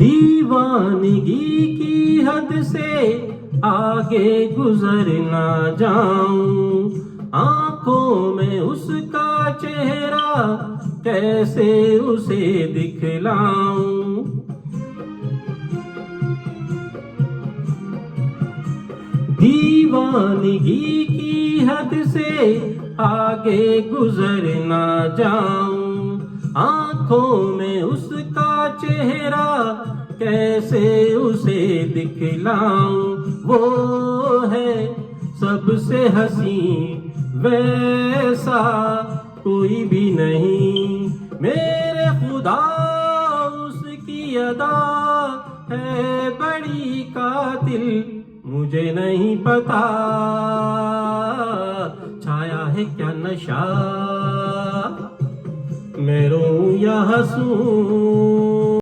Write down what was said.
दीवानगी की हद से आगे गुजर ना जाऊं, आंखों में उसका चेहरा कैसे उसे दिखलाऊं। दीवानगी की हद से आगे गुजर ना जाऊं, आंखों में उसका चेहरा कैसे उसे दिखलाऊं। वो है सबसे हंसी, वैसा कोई भी नहीं मेरे खुदा, उसकी अदा है बड़ी कातिल, मुझे नहीं पता छाया है क्या नशा, मैं रोऊं या हंसूं।